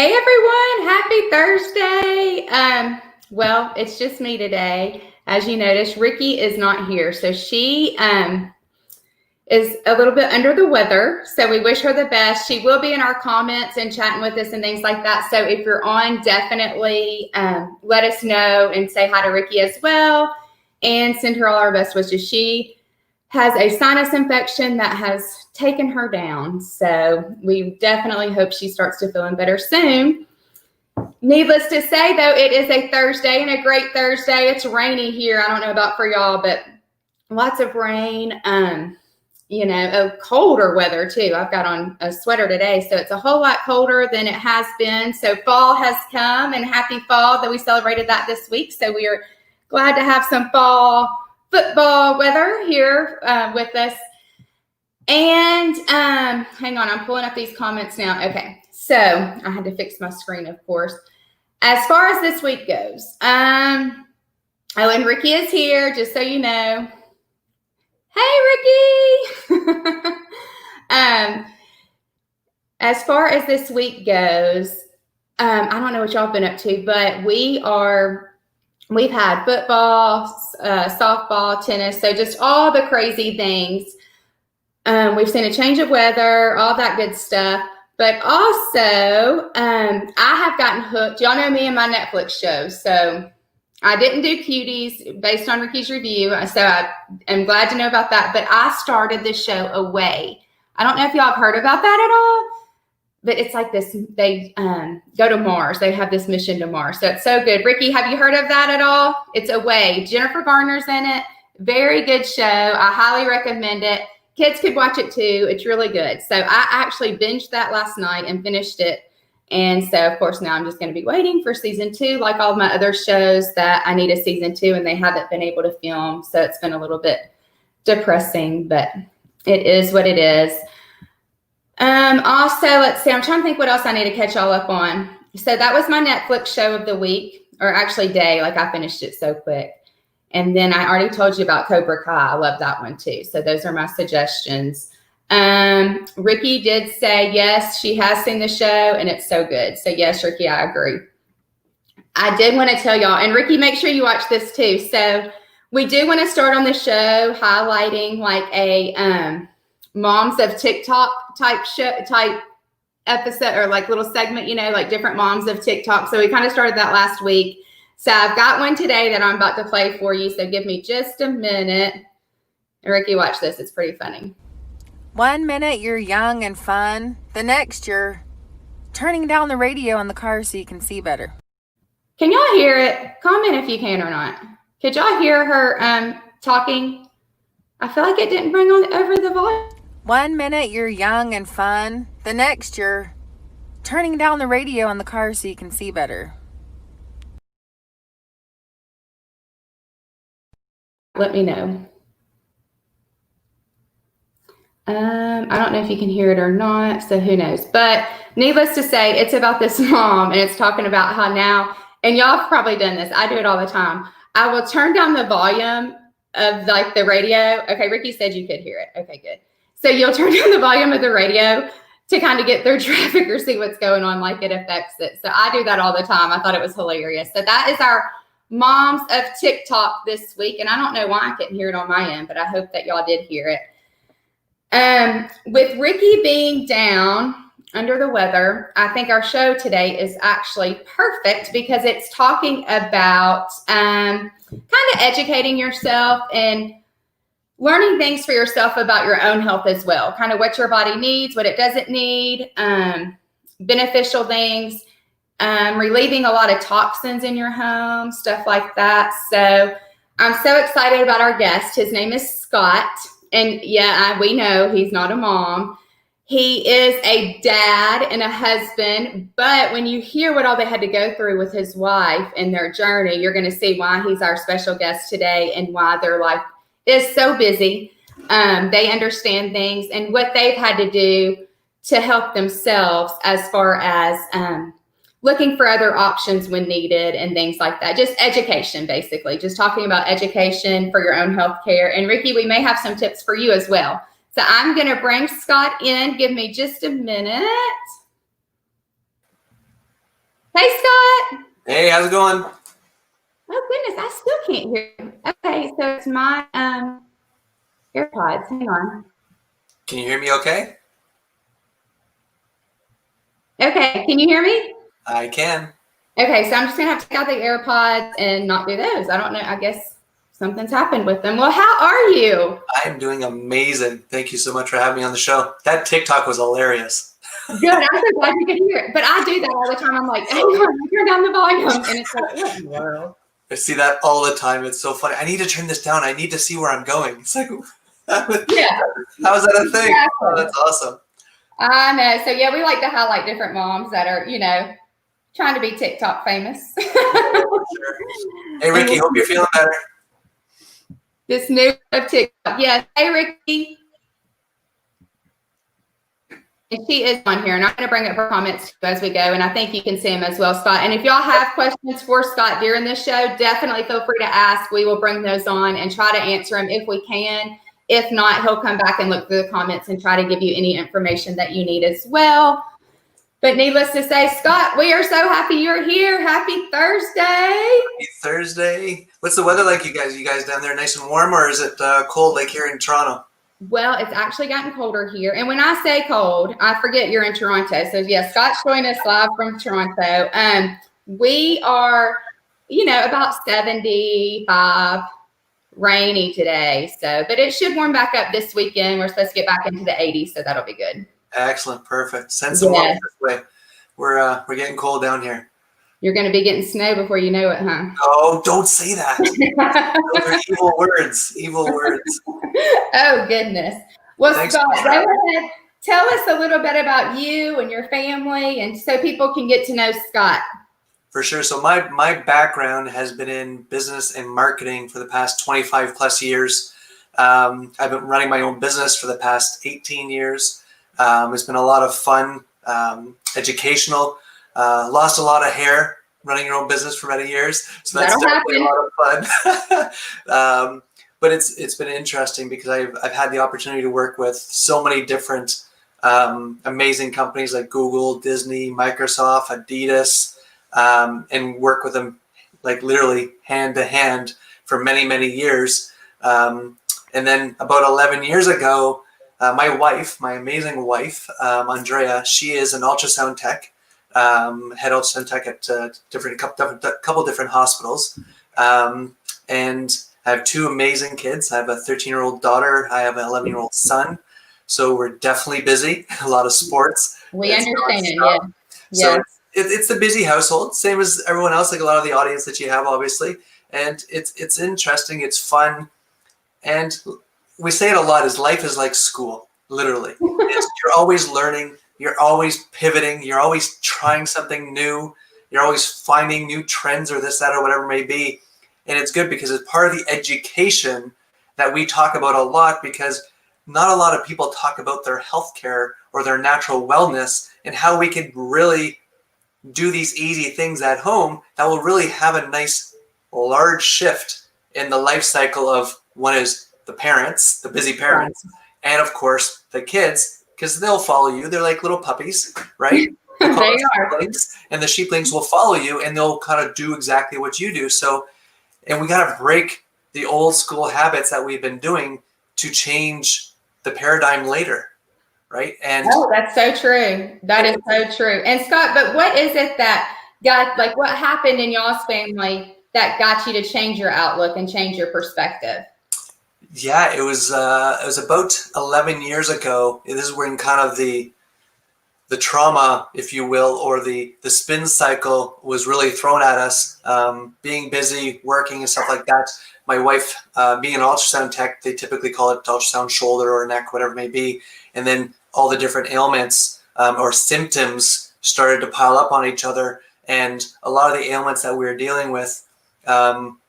Hey everyone, happy Thursday. Well, it's just me today. As you notice, Ricky is not here. So she is a little bit under the weather. So we wish her the best. She will be in our comments and chatting with us and things like that. So if you're on, definitely let us know and say hi to Ricky as well and send her all our best wishes. She has a sinus infection that has taken her down. So we definitely hope she starts to feeling better soon. Needless to say, though, it is a Thursday and a great Thursday. It's rainy here. I don't know about for y'all, but lots of rain, colder weather too. I've got on a sweater today, so it's a whole lot colder than it has been. So fall has come, and happy fall that we celebrated that this week. So we are glad to have some fall football weather here with us. And hang on, I'm pulling up these comments now. Okay, so I had to fix my screen, of course. As far as this week goes, and Ricky is here, just so you know. Hey, Ricky! As far as this week goes, I don't know what y'all have been up to, but we've had football, softball, tennis, so just all the crazy things. We've seen a change of weather, all that good stuff. But also, I have gotten hooked. Y'all know me and my Netflix shows. So I didn't do Cuties based on Ricky's review. So I am glad to know about that. But I started the show Away. I don't know if y'all have heard about that at all. But it's like this, they go to Mars. They have this mission to Mars. So it's so good. Ricky, have you heard of that at all? It's Away. Jennifer Garner's in it. Very good show. I highly recommend it. Kids could watch it too. It's really good. So I actually binged that last night and finished it. And so, of course, now I'm just going to be waiting for season 2, like all my other shows that I need a season 2, and they haven't been able to film. So it's been a little bit depressing, but it is what it is. Also, let's see. I'm trying to think what else I need to catch y'all up on. So that was my Netflix show of the week, or actually day. Like I finished it so quick. And then I already told you about Cobra Kai. I love that one too. So those are my suggestions. Ricky did say, yes, she has seen the show and it's so good. So yes, Ricky, I agree. I did want to tell y'all, and Ricky, make sure you watch this too. So we do want to start on the show highlighting like a moms of TikTok type episode, or like little segment, like different moms of TikTok. So we kind of started that last week. So I've got one today that I'm about to play for you. So give me just a minute. And Ricky, watch this. It's pretty funny. 1 minute you're young and fun. The next you're turning down the radio in the car so you can see better. Can y'all hear it? Comment if you can or not. Could y'all hear her talking? I feel like it didn't bring on over the volume. 1 minute you're young and fun. The next you're turning down the radio in the car so you can see better. Let me know. I don't know if you can hear it or not, so who knows. But needless to say, it's about this mom, and it's talking about how now, and y'all have probably done this. I do it all the time. I will turn down the volume of like the radio. Okay, Ricky said you could hear it. Okay, good. So you'll turn down the volume of the radio to kind of get through traffic or see what's going on, like it affects it. So I do that all the time. I thought it was hilarious. So that is our moms of TikTok this week. And I don't know why I couldn't hear it on my end, but I hope that y'all did hear it. With Ricky being down under the weather, I think our show today is actually perfect because it's talking about kind of educating yourself and learning things for yourself about your own health as well. Kind of what your body needs, what it doesn't need, beneficial things. Relieving a lot of toxins in your home, stuff like that. So I'm so excited about our guest. His name is Scott. And yeah, we know he's not a mom. He is a dad and a husband. But when you hear what all they had to go through with his wife and their journey, you're going to see why he's our special guest today and why their life is so busy. They understand things and what they've had to do to help themselves as far as looking for other options when needed and things like that. Just education, basically. Just talking about education for your own health care. And Ricky, we may have some tips for you as well. So I'm going to bring Scott in. Give me just a minute. Hey, Scott. Hey, how's it going? Oh goodness, I still can't hear you. Okay, so it's my AirPods. Hang on. Can you hear me okay? Okay, can you hear me? I can. Okay, so I'm just gonna have to take out the AirPods and not do those. I don't know. I guess something's happened with them. Well, how are you? I'm doing amazing. Thank you so much for having me on the show. That TikTok was hilarious. Good. I'm so glad you could hear it. But I do that all the time. I'm like, hang on, turn down the volume, and it's like, what in the world? I see that all the time. It's so funny. I need to turn this down. I need to see where I'm going. It's like, Yeah. how is that a thing? Exactly. Oh, that's awesome. I know. So yeah, we like to highlight different moms that are, trying to be TikTok famous. Sure. Hey, Ricky, hope you're feeling better. This new of TikTok. Yes. Hey, Ricky. And she is on here, and I'm going to bring up her comments as we go, and I think you can see them as well, Scott. And if y'all have questions for Scott during this show, definitely feel free to ask. We will bring those on and try to answer them if we can. If not, he'll come back and look through the comments and try to give you any information that you need as well. But needless to say, Scott, we are so happy you're here. Happy Thursday. Happy Thursday. What's the weather like, you guys? You guys down there nice and warm, or is it cold like here in Toronto? Well, it's actually gotten colder here. And when I say cold, I forget you're in Toronto. So, yes, Scott's joining us live from Toronto. We are, about 75, rainy today. So, but it should warm back up this weekend. We're supposed to get back into the 80s, so that'll be good. Excellent. Perfect. Send some love this way. We're getting cold down here. You're going to be getting snow before you know it, huh? Oh, don't say that. Those are evil words. Evil words. Oh, goodness. Well, Thanks Scott, go ahead. Tell us a little bit about you and your family, and so people can get to know Scott. For sure. So my background has been in business and marketing for the past 25 plus years. I've been running my own business for the past 18 years. It's been a lot of fun, educational. Lost a lot of hair running your own business for many years, so that's definitely a lot of fun. But it's been interesting because I've had the opportunity to work with so many different amazing companies like Google, Disney, Microsoft, Adidas, and work with them like literally hand to hand for many years. And then about 11 years ago, my amazing wife, Andrea, she is an ultrasound tech. Head ultrasound tech at couple different hospitals, and I have two amazing kids. I have a 13-year-old daughter. I have an 11-year-old son. So we're definitely busy. A lot of sports. We understand it. Yeah. So it's the busy household, same as everyone else. Like a lot of the audience that you have, obviously, and it's interesting. It's fun, and we say it a lot. Is life is like school, literally. You're always learning. You're always pivoting. You're always trying something new. You're always finding new trends or this, that, or whatever it may be. And it's good because it's part of the education that we talk about a lot, because not a lot of people talk about their healthcare or their natural wellness and how we can really do these easy things at home that will really have a nice large shift in the life cycle of one is the parents, the busy parents, and of course the kids. Because they'll follow you. They're like little puppies, right? They are. And the sheeplings will follow you, and they'll kind of do exactly what you do. So, and we got to break the old school habits that we've been doing to change the paradigm later, right? And that's so true. That is so true. And Scott, but what is it that what happened in y'all's family that got you to change your outlook and change your perspective? Yeah, it was about 11 years ago. This is when kind of the trauma, if you will, or the spin cycle was really thrown at us. Being busy, working and stuff like that. My wife, being an ultrasound tech, they typically call it ultrasound shoulder or neck, whatever it may be. And then all the different ailments or symptoms started to pile up on each other. And a lot of the ailments that we were dealing with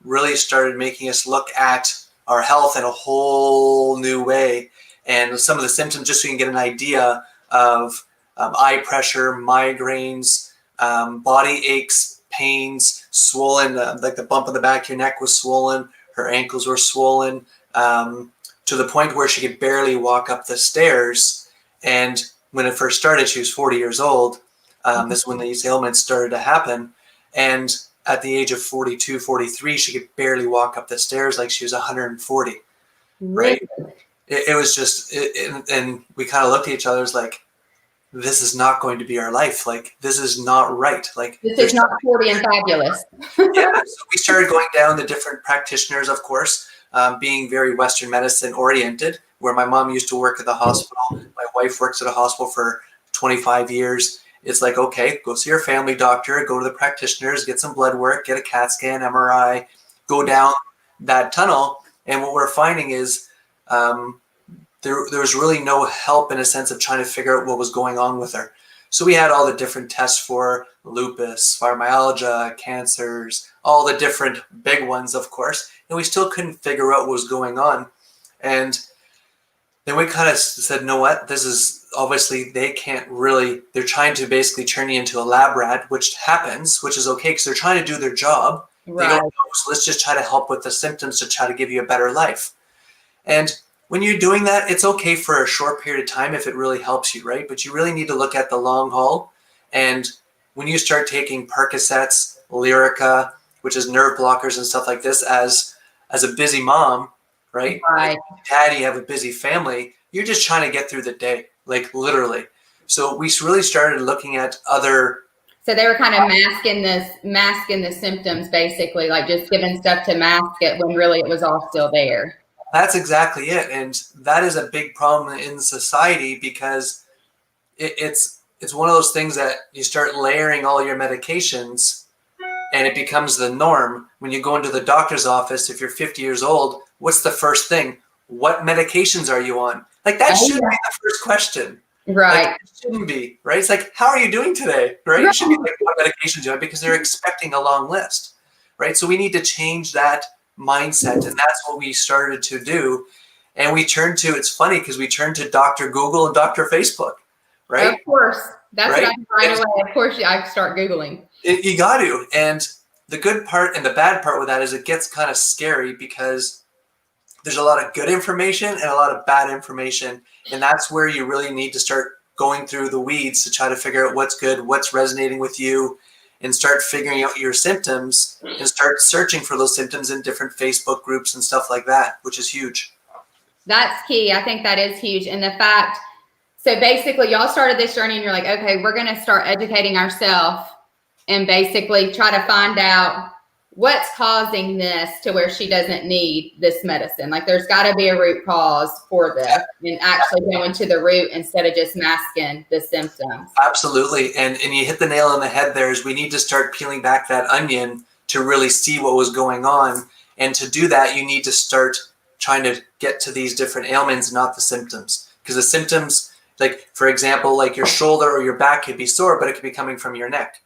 really started making us look at our health in a whole new way. And some of the symptoms, just so you can get an idea of eye pressure, migraines, body aches, pains, swollen, like the bump in the back of your neck was swollen, her ankles were swollen, to the point where she could barely walk up the stairs. And when it first started, she was 40 years old. This is when these ailments started to happen. And at the age of 42, 43, she could barely walk up the stairs like she was 140. Really? Right? It was just, and we kind of looked at each other as like, this is not going to be our life. Like, this is not right. Like, This is not 40 and fabulous. yeah. So we started going down the different practitioners, of course, being very Western medicine oriented, where my mom used to work at the hospital. My wife works at a hospital for 25 years. It's like, okay, go see your family doctor, go to the practitioners, get some blood work, get a CAT scan, MRI, go down that tunnel. And what we're finding is there was really no help in a sense of trying to figure out what was going on with her. So we had all the different tests for lupus, fibromyalgia, cancers, all the different big ones, of course, and we still couldn't figure out what was going on. And then we kind of said, know what, this is obviously they can't really, they're trying to basically turn you into a lab rat, which happens, which is okay because they're trying to do their job. Right. They don't know, so let's just try to help with the symptoms to try to give you a better life. And when you're doing that, it's okay for a short period of time if it really helps you, right? But you really need to look at the long haul. And when you start taking Percocets, Lyrica, which is nerve blockers and stuff like this, as a busy mom, right? Right. Like dad, you have a busy family. You're just trying to get through the day, like literally. So we really started looking at other. So they were kind of masking the symptoms, basically, like just giving stuff to mask it when really it was all still there. That's exactly it. And that is a big problem in society because it's one of those things that you start layering all your medications and it becomes the norm. When you go into the doctor's office, if you're 50 years old, what's the first thing? What medications are you on? Like that shouldn't be the first question. Right. Like, it shouldn't be, right? It's like, how are you doing today? Right? It should be like, what medications do you have? Because they're expecting a long list, right? So we need to change that mindset, and that's what we started to do. And we turned to, it's funny because we turned to Dr. Google and Dr. Facebook, right? Of course. That's right? what I do right away. Of course, I start Googling. You got to. And the good part and the bad part with that is it gets kind of scary because there's a lot of good information and a lot of bad information. And that's where you really need to start going through the weeds to try to figure out what's good, what's resonating with you, and start figuring out your symptoms and start searching for those symptoms in different Facebook groups and stuff like that, which is huge. That's key. I think that is huge. And the fact, so basically y'all started this journey and you're like, okay, we're going to start educating ourselves and basically try to find out what's causing this to where she doesn't need this medicine. Like there's got to be a root cause for this and actually going to the root instead of just masking the symptoms. Absolutely. And you hit the nail on the head there is we need to start peeling back that onion to really see what was going on. And to do that, you need to start trying to get to these different ailments, not the symptoms. Because the symptoms, like for example, like your shoulder or your back could be sore, but it could be coming from your neck.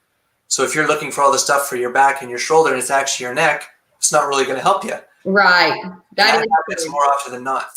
So if you're looking for all the stuff for your back and your shoulder and it's actually your neck, it's not really going to help you. Right. That happens more often than not.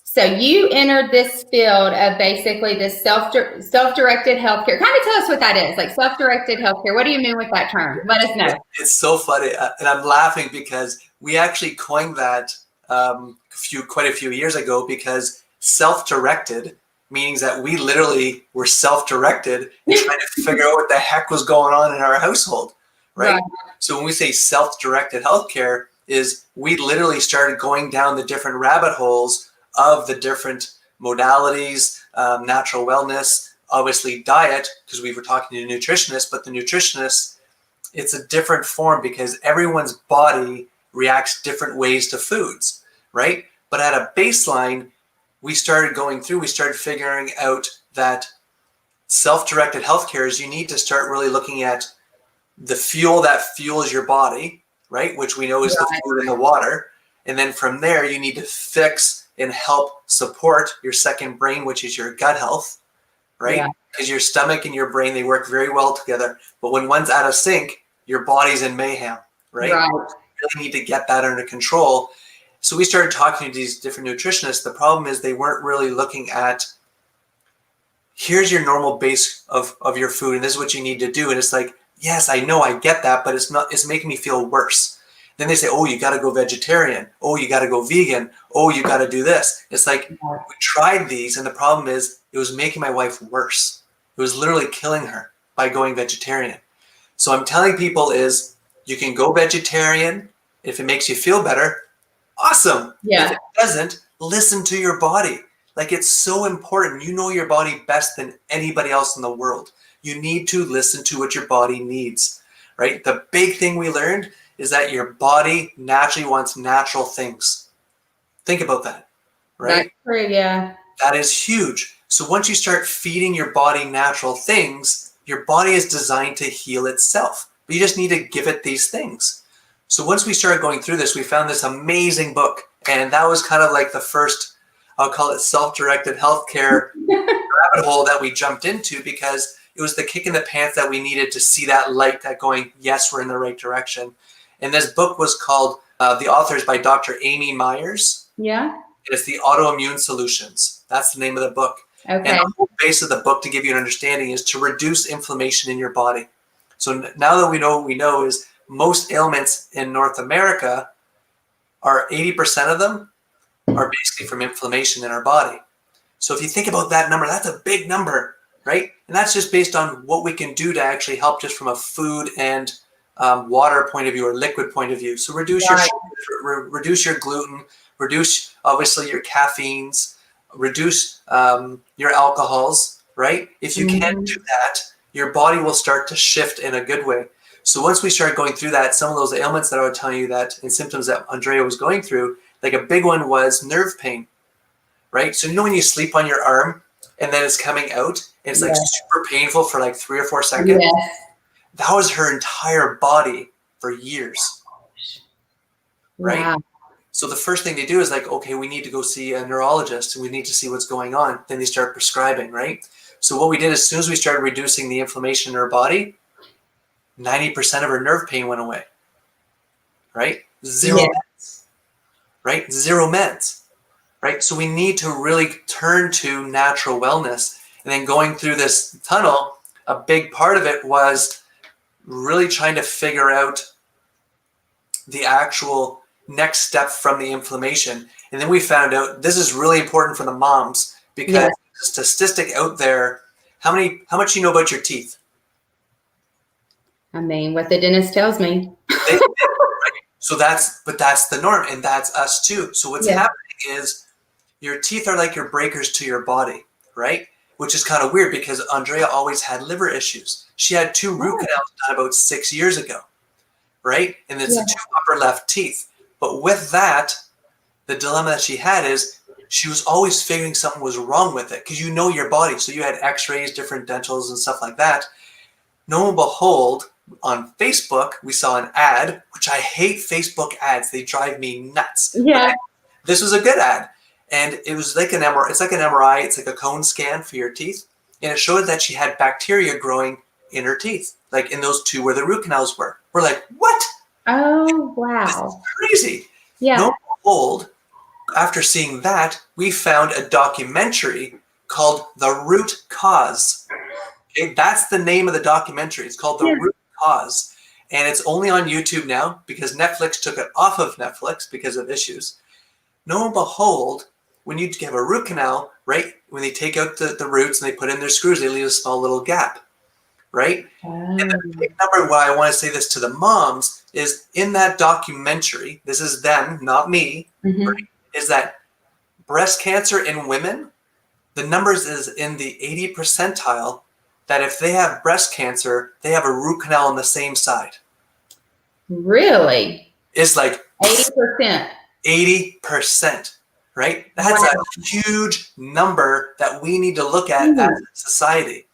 So you entered this field of basically this self-directed healthcare. Kind of tell us what that is, like self-directed healthcare. What do you mean with that term? Let us know. It's so funny. And I'm laughing because we actually coined that quite a few years ago because self-directed means that we literally were self-directed and trying to figure out what the heck was going on in our household, right? So when we say self-directed healthcare is we literally started going down the different rabbit holes of the different modalities, natural wellness, obviously diet, because we were talking to nutritionists, but the nutritionists, it's a different form because everyone's body reacts different ways to foods, right? But at a baseline, we started figuring out that self-directed healthcare is you need to start really looking at the fuel that fuels your body, right? Which we know is the food and the water. And then from there, you need to fix and help support your second brain, which is your gut health, right? Because your stomach and your brain, they work very well together. But when one's out of sync, your body's in mayhem, right? You really need to get that under control. So we started talking to these different nutritionists. The problem is they weren't really looking at, here's your normal base of your food, and this is what you need to do. And it's like, yes, I know, I get that, but it's making me feel worse. Then they say, oh, you got to go vegetarian. Oh, you got to go vegan. Oh, you got to do this. It's like, we tried these, and the problem is it was making my wife worse. It was literally killing her, by going vegetarian. So I'm telling people is you can go vegetarian if it makes you feel better. Awesome. Yeah. If it doesn't, listen to your body. Like, it's so important. You know your body best than anybody else in the world. You need to listen to what your body needs, right? The big thing we learned is that your body naturally wants natural things. Think about that, right? That's true, yeah. That is huge. So once you start feeding your body natural things, your body is designed to heal itself. But you just need to give it these things. So once we started going through this, we found this amazing book. And that was kind of like the first, I'll call it self-directed healthcare rabbit hole that we jumped into, because it was the kick in the pants that we needed to see that light that going, yes, we're in the right direction. And this book was called, the author is by Dr. Amy Myers. Yeah. It's the Autoimmune Solutions. That's the name of the book. Okay. And the whole base of the book, to give you an understanding, is to reduce inflammation in your body. So now that we know what we know is most ailments in North America are 80% of them are basically from inflammation in our body. So if you think about that number, that's a big number, right? And that's just based on what we can do to actually help just from a food and water point of view or liquid point of view. So reduce your sugar, reduce your gluten, reduce obviously your caffeines, reduce your alcohols, right? If you can't do that, your body will start to shift in a good way. So once we start going through that, some of those ailments that I was telling you that and symptoms that Andrea was going through, like a big one was nerve pain, right? So you know when you sleep on your arm and then it's coming out and it's like super painful for like 3 or 4 seconds? Yes. That was her entire body for years, right? Wow. So the first thing they do is like, okay, we need to go see a neurologist and we need to see what's going on. Then they start prescribing, right? So what we did, as soon as we started reducing the inflammation in her body, 90% of her nerve pain went away, right? Zero meds, right? Zero meds, right? So we need to really turn to natural wellness. And then going through this tunnel, a big part of it was really trying to figure out the actual next step from the inflammation. And then we found out this is really important for the moms, because there's a statistic out there. How much you know about your teeth? I mean, what the dentist tells me. So that's the norm, and that's us too. So what's happening is your teeth are like your breakers to your body, right? Which is kind of weird because Andrea always had liver issues. She had 2 root canals done about 6 years ago, right? And it's the 2 upper left teeth. But with that, the dilemma that she had is she was always figuring something was wrong with it, because you know your body. So you had x-rays, different dentals and stuff like that. Lo and behold, on Facebook, we saw an ad, which I hate Facebook ads. They drive me nuts. Yeah. This was a good ad. And it was like an MRI. It's like an MRI. It's like a cone scan for your teeth. And it showed that she had bacteria growing in her teeth, like in those 2 where the root canals were. We're like, what? Oh, This wow. is crazy. Yeah. Lo and behold, after seeing that, we found a documentary called The Root Cause. Okay, that's the name of the documentary. It's called The Root Cause. And it's only on YouTube now because Netflix took it off of Netflix because of issues. Lo and behold, when you have a root canal, right, when they take out the roots and they put in their screws, they leave a small little gap, right? And the big number, why I want to say this to the moms, is in that documentary, this is them, not me, right, is that breast cancer in women, the numbers is in the 80th percentile, that if they have breast cancer, they have a root canal on the same side. Really? It's like 80%. 80%, right? That's a huge number that we need to look at as a society,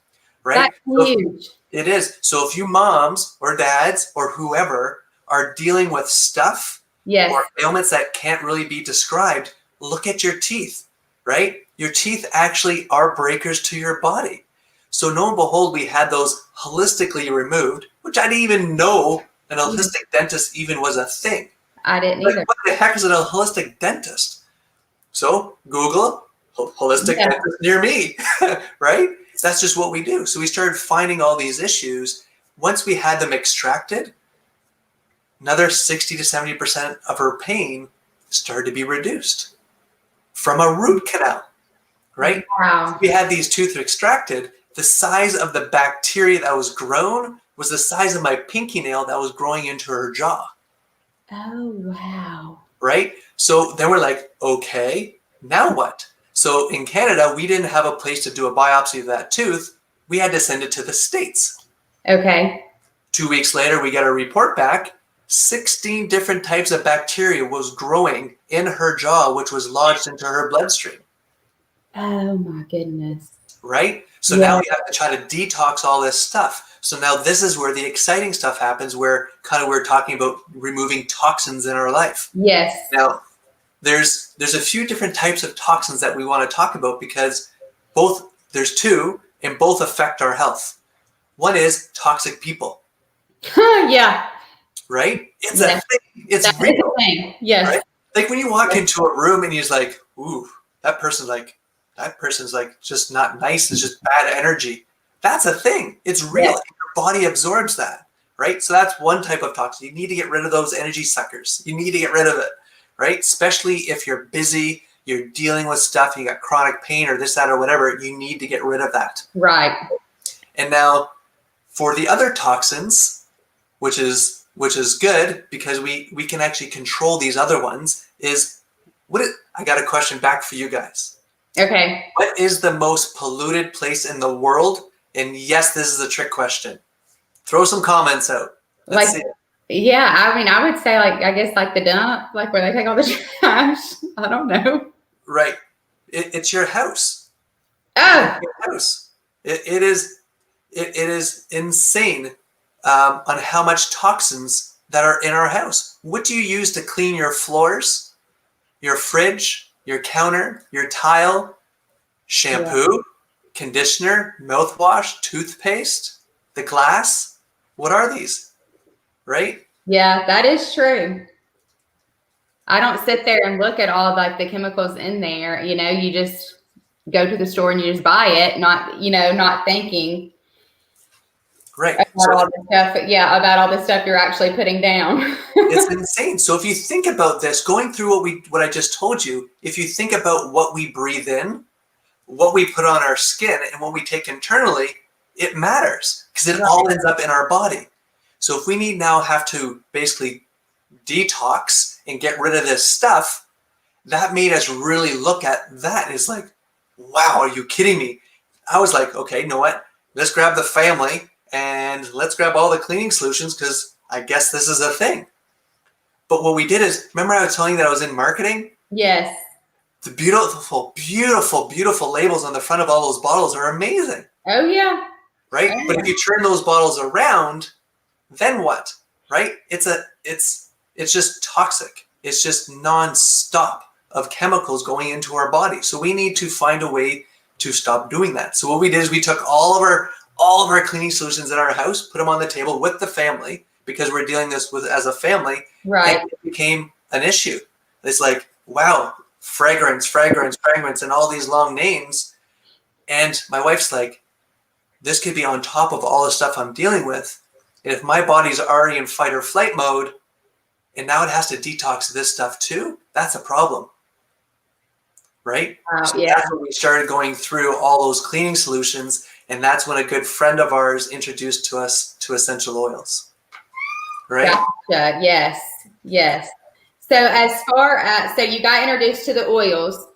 right? That's huge. It is. So if you moms or dads or whoever are dealing with stuff or ailments that can't really be described, look at your teeth, right? Your teeth actually are breakers to your body. So lo and behold, we had those holistically removed, which I didn't even know an holistic dentist even was a thing. I didn't either. What the heck is a holistic dentist? So Google holistic dentist near me, right? That's just what we do. So we started finding all these issues. Once we had them extracted, another 60 to 70% of her pain started to be reduced from a root canal, right? Wow. We had these teeth extracted. the size of the bacteria that was grown was the size of my pinky nail that was growing into her jaw. Oh, wow. Right? So then we're like, okay, now what? So in Canada, we didn't have a place to do a biopsy of that tooth. We had to send it to the States. Okay. 2 weeks later, we got a report back. 16 different types of bacteria was growing in her jaw, which was lodged into her bloodstream. Oh, my goodness. Right? So now we have to try to detox all this stuff. So now this is where the exciting stuff happens, where kind of we're talking about removing toxins in our life. Yes. Now, there's a few different types of toxins that we want to talk about because there's two, and both affect our health. One is toxic people. Yeah. Right? It's a thing. It's That is real. a thing. Yes. Right? Like when you walk into a room and you're like, ooh, that person's like just not nice. It's just bad energy. That's a thing. It's real. Yeah. Your body absorbs that. Right? So that's one type of toxin. You need to get rid of those energy suckers. You need to get rid of it. Right? Especially if you're busy, you're dealing with stuff, you got chronic pain or this, that, or whatever, you need to get rid of that. Right. And now for the other toxins, which is good because we can actually control these other ones, I got a question back for you guys. Okay. What is the most polluted place in the world? And yes, this is a trick question. Throw some comments out. Let's see. Yeah, I mean, I would say I guess the dump, where they take all the trash. I don't know. Right. It's your house. Oh. Your house. It is insane on how much toxins that are in our house. What do you use to clean your floors, your fridge, your counter, your tile, shampoo, conditioner, mouthwash, toothpaste, the glass? What are these? Right? Yeah, that is true. I don't sit there and look at all the chemicals in there. You just go to the store and you just buy it, not thinking right about all the stuff. Yeah, about all the stuff you're actually putting down. It's insane. So if you think about this, going through what I just told you, if you think about what we breathe in, what we put on our skin, and what we take internally, it matters because it all ends up in our body. So if we have to basically detox and get rid of this stuff, that made us really look at that. It's like, wow, are you kidding me? I was like, okay, you know what? Let's grab the family and let's grab all the cleaning solutions because I guess this is a thing. But what we did is, remember I was telling you that I was in marketing? Yes. The beautiful, beautiful, beautiful labels on the front of all those bottles are amazing. Oh, yeah. Right? Oh, but if you turn those bottles around, then what? Right? It's just toxic. It's just nonstop of chemicals going into our body. So we need to find a way to stop doing that. So what we did is we took all of our cleaning solutions in our house, put them on the table with the family because we're dealing this with as a family. Right. And it became an issue. It's like, wow, fragrance, and all these long names. And my wife's like, this could be on top of all the stuff I'm dealing with. And if my body's already in fight or flight mode, and now it has to detox this stuff too, that's a problem. Right? So that's when we started going through all those cleaning solutions. And that's when a good friend of ours introduced to us to essential oils. Right? Gotcha. Yes. Yes. So as far as, so you got introduced to the oils.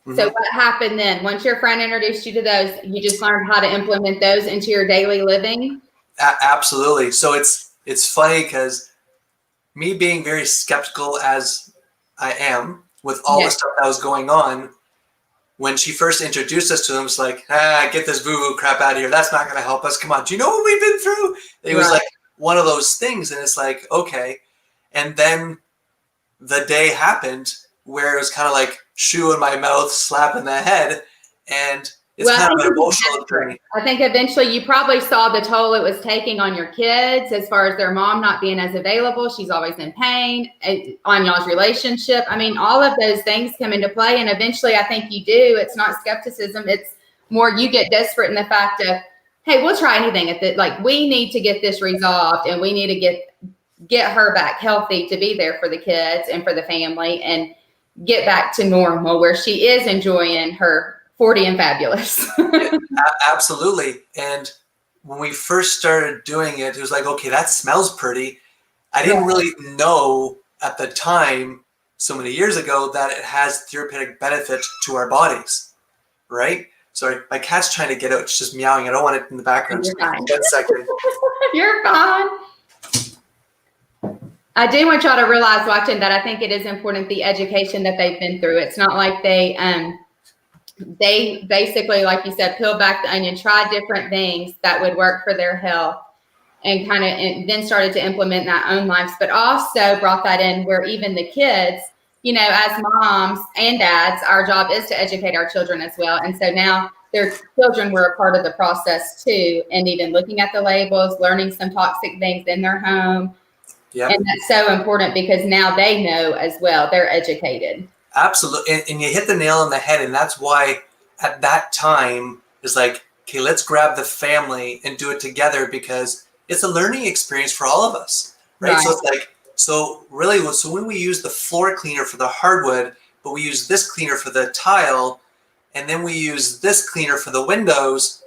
Mm-hmm. So what happened then? Once your friend introduced you to those, you just learned how to implement those into your daily living? Absolutely. So it's funny because me being very skeptical as I am with all the stuff that was going on, when she first introduced us to them, it's like, get this woo-woo crap out of here. That's not going to help us. Come on. Do you know what we've been through? It was like one of those things. And it's like, okay. And then the day happened where it was kind of like shoe in my mouth, slap in the head. And it's kind of an emotional journey. I think eventually you probably saw the toll it was taking on your kids as far as their mom not being as available. She's always in pain, on y'all's relationship. I mean, all of those things come into play. And eventually I think you do. It's not skepticism. It's more you get desperate in the fact of, hey, we'll try anything at the, we need to get this resolved and we need to get her back healthy to be there for the kids and for the family and get back to normal where she is enjoying her 40 and fabulous. Absolutely. And when we first started doing it, it was like, okay, that smells pretty. I didn't really know at the time, so many years ago, that it has therapeutic benefits to our bodies, right? Sorry, my cat's trying to get out. It's just meowing. I don't want it in the background. You're fine. 1 second. You're fine. I do want y'all to realize watching that I think it is important, the education that they've been through. It's not like they basically, like you said, peeled back the onion, tried different things that would work for their health and then started to implement in their own lives, but also brought that in where even the kids, you know, as moms and dads, our job is to educate our children as well. And so now their children were a part of the process too, and even looking at the labels, learning some toxic things in their home. Yep. And that's so important because now they know as well. They're educated. Absolutely. And you hit the nail on the head. And that's why at that time it's like, okay, let's grab the family and do it together, because it's a learning experience for all of us. Right. So it's like, so when we use the floor cleaner for the hardwood, but we use this cleaner for the tile, and then we use this cleaner for the windows,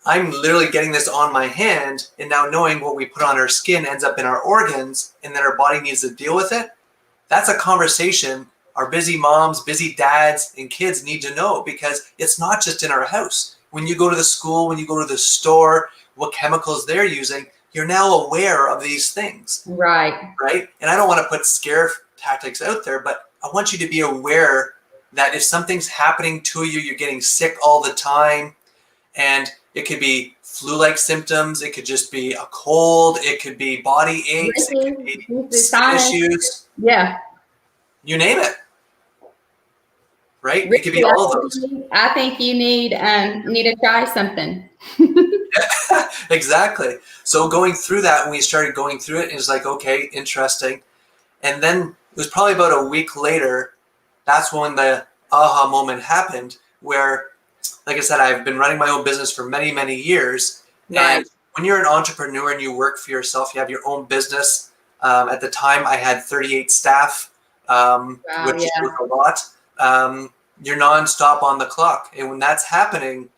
I'm literally getting this on my hand, and now knowing what we put on our skin ends up in our organs, and then our body needs to deal with it. That's a conversation our busy moms, busy dads, and kids need to know, because it's not just in our house. When you go to the school, when you go to the store, what chemicals they're using, you're now aware of these things. Right. Right? And I don't want to put scare tactics out there, but I want you to be aware that if something's happening to you, you're getting sick all the time, and it could be flu-like symptoms, it could just be a cold, it could be body aches, it could be skin issues. Yeah. You name it. Right? It could be all of those. I think you need to try something. Exactly. So going through that, when we started going through it, it was like, okay, interesting. And then it was probably about a week later, that's when the aha moment happened, where, like I said, I've been running my own business for many, many years. Right. And when you're an entrepreneur and you work for yourself, you have your own business. At the time, I had 38 staff, which was a lot. You're nonstop on the clock. And when that's happening,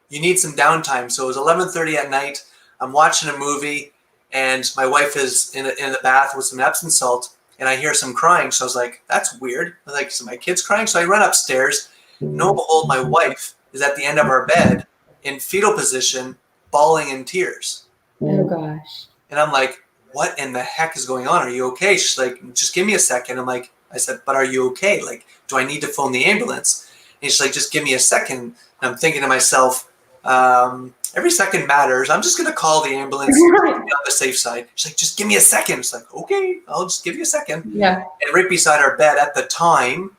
you need some downtime. So it was 11:30 at night. I'm watching a movie, and my wife is in the bath with some Epsom salt, and I hear some crying. So I was like, that's weird. I was like, so my kid's crying? So I run upstairs. Lo and behold, my wife is at the end of our bed in fetal position, bawling in tears. Oh, gosh. And I'm like, what in the heck is going on? Are you okay? She's like, just give me a second. I said, but are you okay? Like, do I need to phone the ambulance? And she's like, just give me a second. And I'm thinking to myself, every second matters. I'm just going to call the ambulance on the safe side. She's like, just give me a second. It's like, okay, I'll just give you a second. Yeah. And right beside our bed at the time,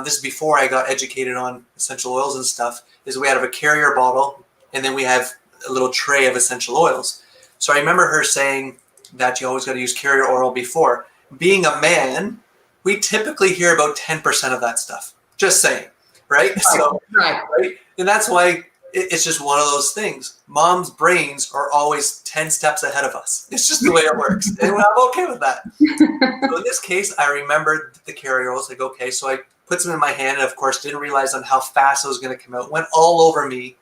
this is before I got educated on essential oils and stuff, is we have a carrier bottle, and then we have a little tray of essential oils. So I remember her saying that you always got to use carrier oil before. Being a man, we typically hear about 10% of that stuff. Just saying, right? Right. And that's why it's just one of those things. Mom's brains are always 10 steps ahead of us. It's just the way it works. And I'm okay with that. So in this case, I remembered the carrier oils. Like, okay, so I put some in my hand, and of course didn't realize on how fast it was going to come out. It went all over me,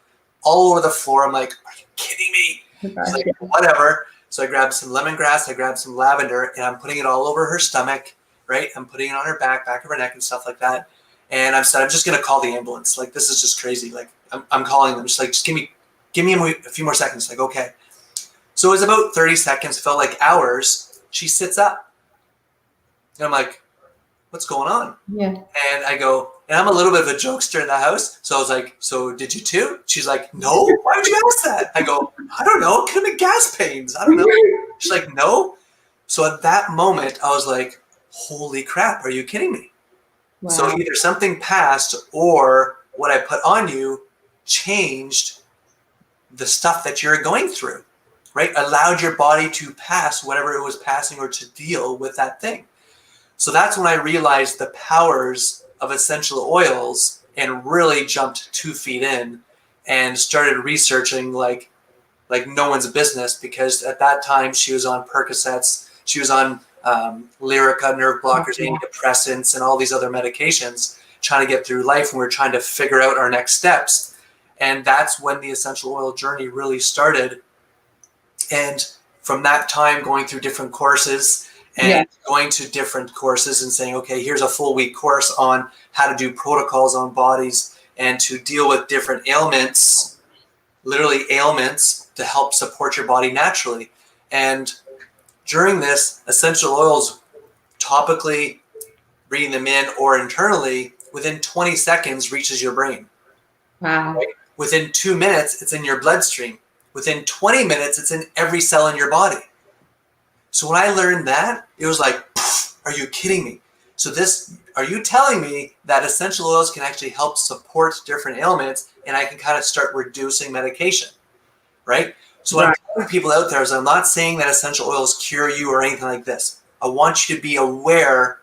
all over the floor. I'm like, are you kidding me? It's like, whatever. So I grabbed some lemongrass, I grabbed some lavender, and I'm putting it all over her stomach, right? I'm putting it on her back of her neck and stuff like that. And I said, I'm just going to call the ambulance. Like, this is just crazy. Like, I'm calling them. Just like, just give me a few more seconds. Like, okay. So it was about 30 seconds, felt like hours. She sits up. And I'm like, what's going on? Yeah. And I go, and I'm a little bit of a jokester in the house. So I was like, so did you too? She's like, no, why would you ask that? I go, I don't know. It could have been gas pains. I don't know. She's like, no. So at that moment, I was like, holy crap, are you kidding me? Wow. So either something passed or what I put on you changed the stuff that you're going through, right? Allowed your body to pass whatever it was passing or to deal with that thing. So that's when I realized the powers of essential oils and really jumped 2 feet in and started researching like no one's business, because at that time she was on Percocets, she was on Lyrica, nerve blockers, antidepressants, and all these other medications. trying to get through life and we're trying to figure out our next steps. And that's when the essential oil journey really started. And from that time, going through different courses and going to different courses and saying, okay, here's a full week course on how to do protocols on bodies and to deal with different ailments, literally ailments, to help support your body naturally. And during this, essential oils, topically, breathing them in or internally, within 20 seconds reaches your brain. Wow. Right? Within 2 minutes, it's in your bloodstream. Within 20 minutes, it's in every cell in your body. So when I learned that, it was like, are you kidding me? So are you telling me that essential oils can actually help support different ailments and I can kind of start reducing medication, right? So what I'm telling people out there is I'm not saying that essential oils cure you or anything like this. I want you to be aware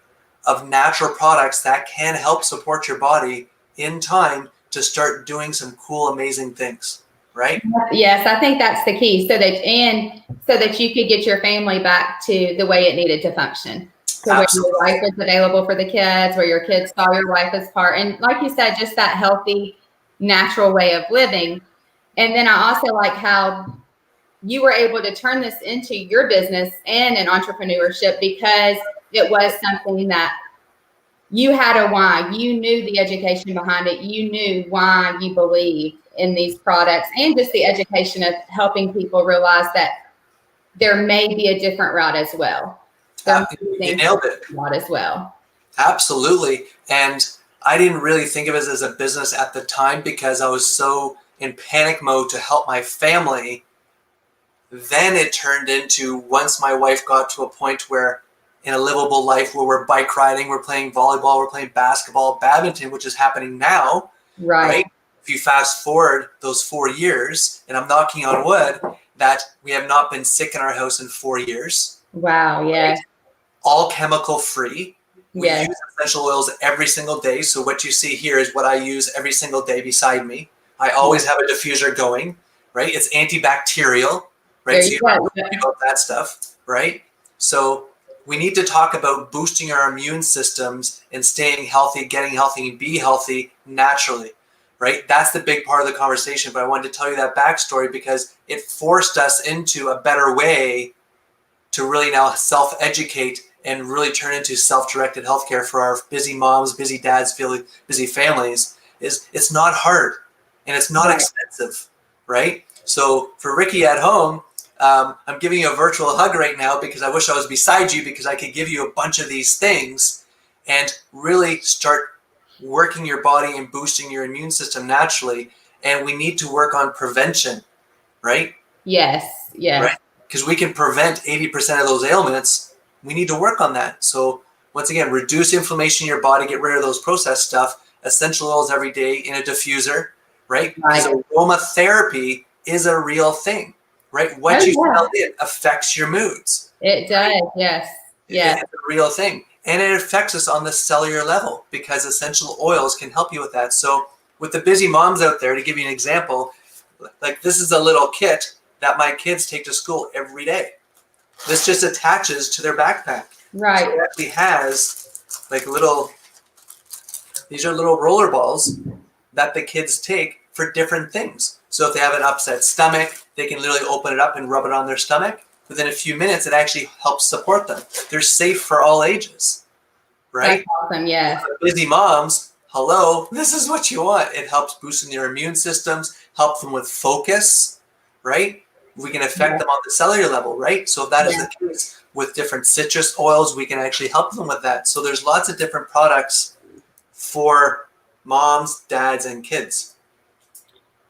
of natural products that can help support your body in time to start doing some cool, amazing things, right? Yes, I think that's the key. So that you could get your family back to the way it needed to function. So where your life was available for the kids, where your kids saw your life as part, and like you said, just that healthy, natural way of living. And then I also like how you were able to turn this into your business and an entrepreneurship because it was something that you had a why. You knew the education behind it. You knew why you believe in these products and just the education of helping people realize that there may be a different route as well. You nailed it. As well. Absolutely. And I didn't really think of it as a business at the time because I was so in panic mode to help my family. Then it turned into, once my wife got to a point where in a livable life where we're bike riding, we're playing volleyball, we're playing basketball, badminton, which is happening now, right? If you fast forward those 4 years, and I'm knocking on wood, that we have not been sick in our house in 4 years. Wow, yeah. Right? All chemical free. We use essential oils every single day. So what you see here is what I use every single day beside me. I always have a diffuser going, right? It's antibacterial, right? So you don't have to worry about that stuff, right? So we need to talk about boosting our immune systems and staying healthy, getting healthy, and be healthy naturally, right? That's the big part of the conversation. But I wanted to tell you that backstory because it forced us into a better way to really now self-educate and really turn into self-directed healthcare for our busy moms, busy dads, busy families. It's not hard and it's not expensive, right? So for Ricky at home, I'm giving you a virtual hug right now because I wish I was beside you because I could give you a bunch of these things and really start working your body and boosting your immune system naturally. And we need to work on prevention, right? Yes, yes. Right? Because we can prevent 80% of those ailments. We need to work on that. So once again, reduce inflammation in your body, get rid of those processed stuff, essential oils every day in a diffuser, right? Because aromatherapy is a real thing, right? What you smell it affects your moods. It does, yes. Yes. It's a real thing. And it affects us on the cellular level because essential oils can help you with that. So with the busy moms out there, to give you an example, like this is a little kit that my kids take to school every day. This just attaches to their backpack. Right. So it actually has like these are little roller balls that the kids take for different things. So if they have an upset stomach, they can literally open it up and rub it on their stomach. Within a few minutes, it actually helps support them. They're safe for all ages, right? That's awesome, yes. Busy moms, hello, this is what you want. It helps boosting their immune systems, help them with focus, right? We can affect them on the cellular level, right? So if that is the case with different citrus oils, we can actually help them with that. So there's lots of different products for moms, dads, and kids.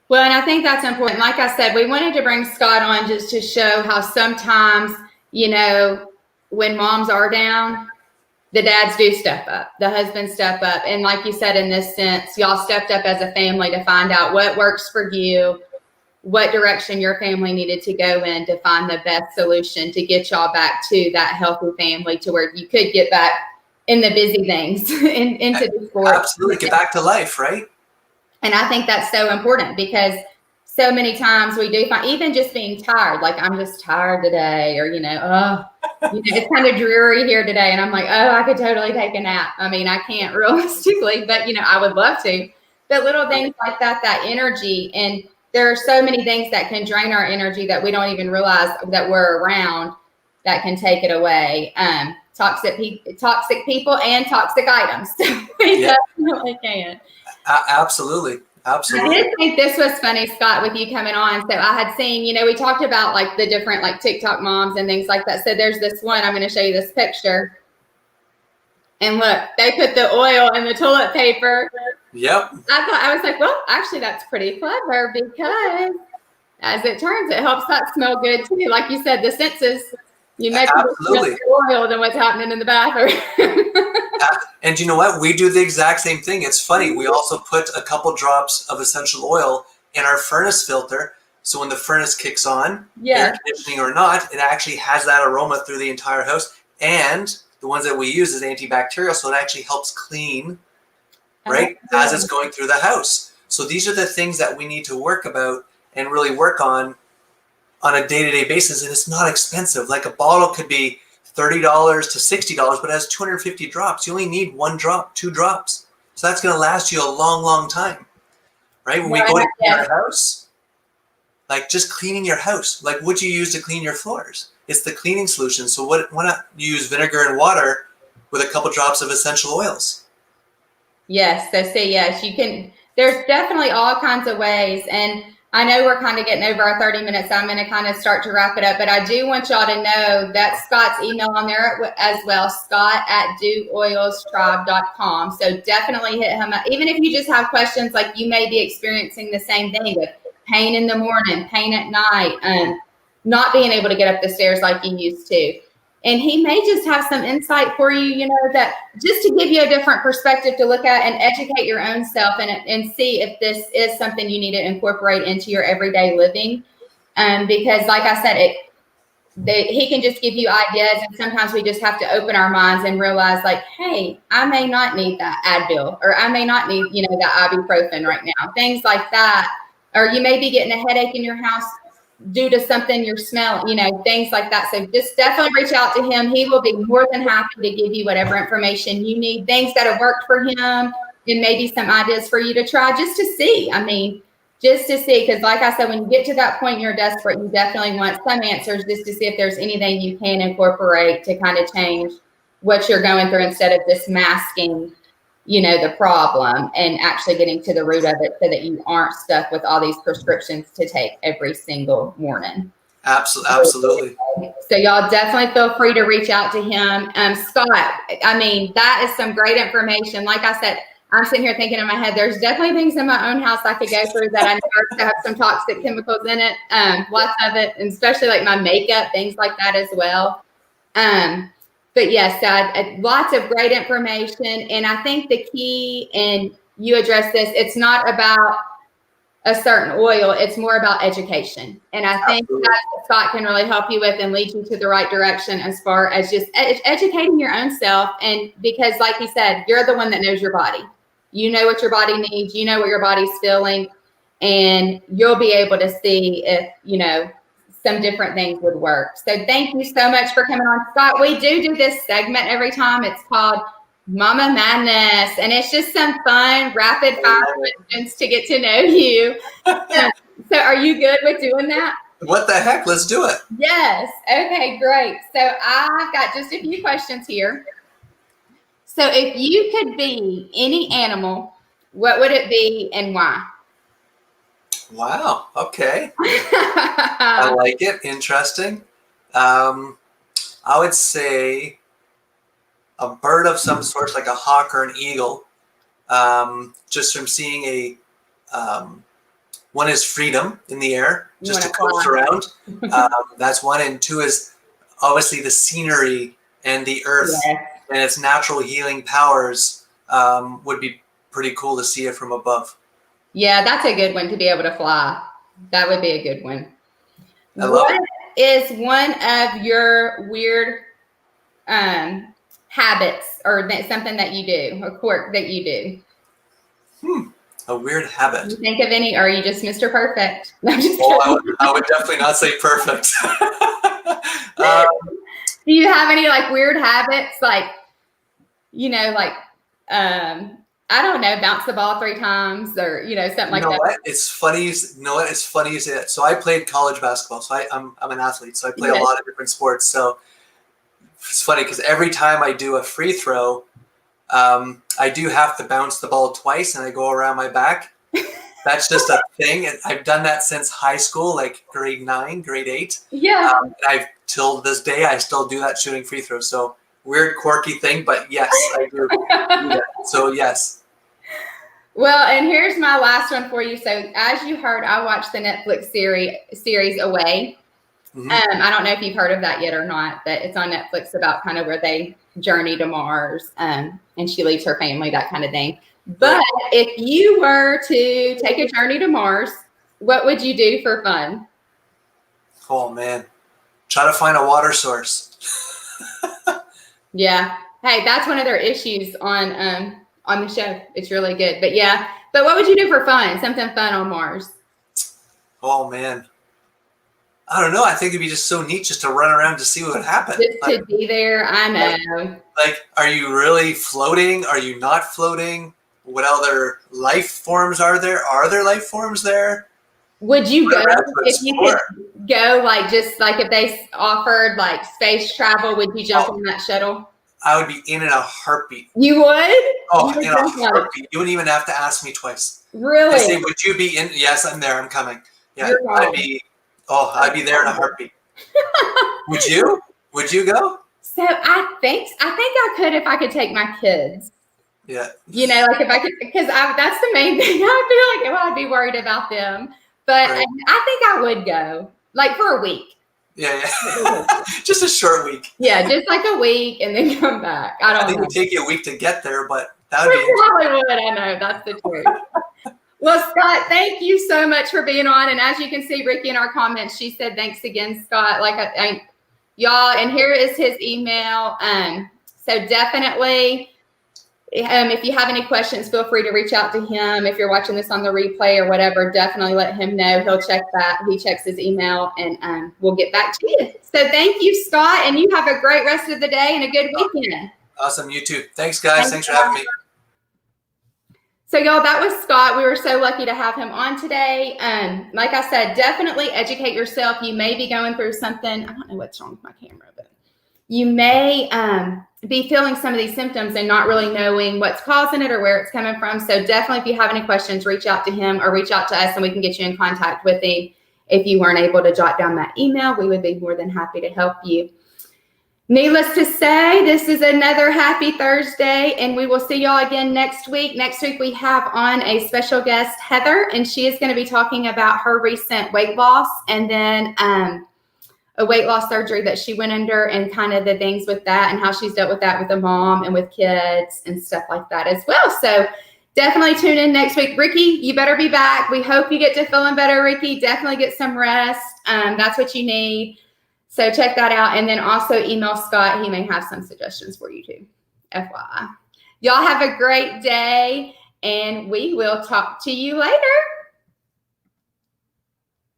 Well, and I think that's important. Like I said, we wanted to bring Scott on just to show how sometimes, when moms are down, the dads do step up, the husbands step up. And like you said, in this sense, y'all stepped up as a family to find out what works for you, what direction your family needed to go in to find the best solution to get y'all back to that healthy family to where you could get back in the busy things into the sport. Absolutely. Get back to life, right? And I think that's so important because so many times we do find, even just being tired, like I'm just tired today, or, it's kind of dreary here today. And I'm like, oh, I could totally take a nap. I mean, I can't realistically, but, I would love to. But little things like that energy. And there are so many things that can drain our energy that we don't even realize that we're around that can take it away. Toxic people and toxic items. We definitely can. Absolutely. I did think this was funny, Scott, with you coming on. So I had seen, we talked about like the different like TikTok moms and things like that. So there's this one, I'm going to show you this picture. And look, they put the oil in the toilet paper. Yep. I was like, well, actually, that's pretty clever because as it turns, it helps that smell good too. Like you said, the senses, you make more oil than what's happening in the bathroom. And you know what? We do the exact same thing. It's funny. We also put a couple drops of essential oil in our furnace filter. So when the furnace kicks on, air conditioning or not, it actually has that aroma through the entire house. And the ones that we use is antibacterial. So it actually helps clean, right, as it's going through the house. So these are the things that we need to work about and really work on a day-to-day basis. And it's not expensive. Like a bottle could be $30 to $60, but it has 250 drops. You only need 1 drop, 2 drops. So that's going to last you a long, long time, right? When we go to clean our house, like just cleaning your house, like what you use to clean your floors. It's the cleaning solution. So why not use vinegar and water with a couple drops of essential oils? Yes. So say yes, you can. There's definitely all kinds of ways. And I know we're kind of getting over our 30 minutes. So I'm going to kind of start to wrap it up. But I do want y'all to know that Scott's email on there as well, scott@doyoilstribe.com. So definitely hit him up. Even if you just have questions, like you may be experiencing the same thing with pain in the morning, pain at night, not being able to get up the stairs like you used to. And he may just have some insight for you, that just to give you a different perspective to look at and educate your own self and see if this is something you need to incorporate into your everyday living. Because like I said, he can just give you ideas. And sometimes we just have to open our minds and realize like, hey, I may not need that Advil, or I may not need, that ibuprofen right now, things like that. Or you may be getting a headache in your house due to something you're smelling, things like that. So just definitely reach out to him. He will be more than happy to give you whatever information you need, things that have worked for him, and maybe some ideas for you to try just to see. Just to see, because like I said, when you get to that point, you're desperate. You definitely want some answers just to see if there's anything you can incorporate to kind of change what you're going through instead of just masking the problem and actually getting to the root of it so that you aren't stuck with all these prescriptions to take every single morning. Absolutely. So y'all definitely feel free to reach out to him. Scott, that is some great information. Like I said, I'm sitting here thinking in my head, there's definitely things in my own house I could go through that I know have some toxic chemicals in it. Lots of it, and especially like my makeup, things like that as well. But yes, lots of great information. And I think the key, and you address this, it's not about a certain oil, it's more about education. And I think that's what Scott can really help you with and lead you to the right direction as far as just educating your own self. And because like he said, you're the one that knows your body. You know what your body needs, you know what your body's feeling, and you'll be able to see if, some different things would work. So thank you so much for coming on, Scott. We do this segment every time. It's called Mama Madness, and it's just some fun, rapid fire questions to get to know you. So are you good with doing that? What the heck? Let's do it. Yes. Okay, great. So I've got just a few questions here. So if you could be any animal, what would it be and why? Wow. Okay. I like it. Interesting. I would say a bird of some sort, like a hawk or an eagle. Just from seeing one is freedom in the air, just to coast around. That's one. And 2 is obviously the scenery and the earth and its natural healing powers would be pretty cool to see it from above. Yeah, that's a good one, to be able to fly. That would be a good one. What is one of your weird habits or something that you do, or quirk that you do? A weird habit. You think of any, or are you just Mr. Perfect? No, I'm just Oh, kidding. I would definitely not say perfect. Do you have any like weird habits, like, like, I don't know, bounce the ball 3 times or, something like You know that? what? It's funny. You know what? It's funny you say that. So I played college basketball. So I'm an athlete. So I play a Yes. lot of different sports. So it's funny because every time I do a free throw, I do have to bounce the ball twice, and I go around my back. That's just a thing, and I've done that since high school, like grade 9, grade 8. Yeah. And I've till this day I still do that shooting free throws. So weird, quirky thing, but yes, I do that. So yes. Well, and here's my last one for you. So as you heard, I watched the Netflix series Away. Mhm. I don't know if you've heard of that yet or not, but it's on Netflix about kind of where they journey to Mars, and she leaves her family, that kind of thing. But if you were to take a journey to Mars, what would you do for fun? Oh man, try to find a water source. Yeah. Hey, that's one of their issues on the show. It's really good. But yeah. But what would you do for fun? Something fun on Mars. Oh man, I don't know. I think it'd be just so neat just to run around to see what would happen. Just to be there, I know. Like, are you really floating? Are you not floating? What other life forms are there? Are there life forms there? Would you go Whatever to if you explore. could go, like, just like if they offered like space travel, would you jump on that shuttle? I would be in a heartbeart. You would? Oh, You would in a jump on it. heartbeat. You wouldn't even have to ask me twice. Really? They say, would you be in? Yes, I'm there. I'm coming. Yeah, You're I'd wrong. be there in a heartbeat. Would you? Would you go? So I think I could if I could take my kids. Yeah. Like if I could, because that's the main thing. I feel like I'd be worried about them. But Right. I think I would go, like, for a week. Yeah. Just a short week. Yeah, just like a week and then come back. I I don't think know. it would take you a week to get there, but that would We be probably would. I know. That's the truth. Well, Scott, thank you so much for being on. And as you can see, Ricky in our comments, she said, thanks again, Scott. Like, y'all, and here is his email. So definitely, if you have any questions, feel free to reach out to him. If you're watching this on the replay or whatever, definitely let him know. He'll check that. He checks his email, and we'll get back to you. So thank you, Scott, and you have a great rest of the day and a good weekend. awesome. You too. Thanks, guys. Thanks for having me. So y'all, that was Scott. We were so lucky to have him on today. Like I said, definitely educate yourself. You may be going through something. I don't know what's wrong with my camera, but you may be feeling some of these symptoms and not really knowing what's causing it or where it's coming from. So definitely, if you have any questions, reach out to him or reach out to us and we can get you in contact with him. If you weren't able to jot down that email, we would be more than happy to help you. Needless to say, this is another happy Thursday, and we will see y'all again next week. Next week, we have on a special guest, Heather, and she is going to be talking about her recent weight loss and then a weight loss surgery that she went under and kind of the things with that and how she's dealt with that with a mom and with kids and stuff like that as well. So definitely tune in next week. Ricky, you better be back. We hope you get to feeling better, Ricky. Definitely get some rest. That's what you need. So check that out. And then also email Scott. He may have some suggestions for you too. FYI. Y'all have a great day, and we will talk to you later.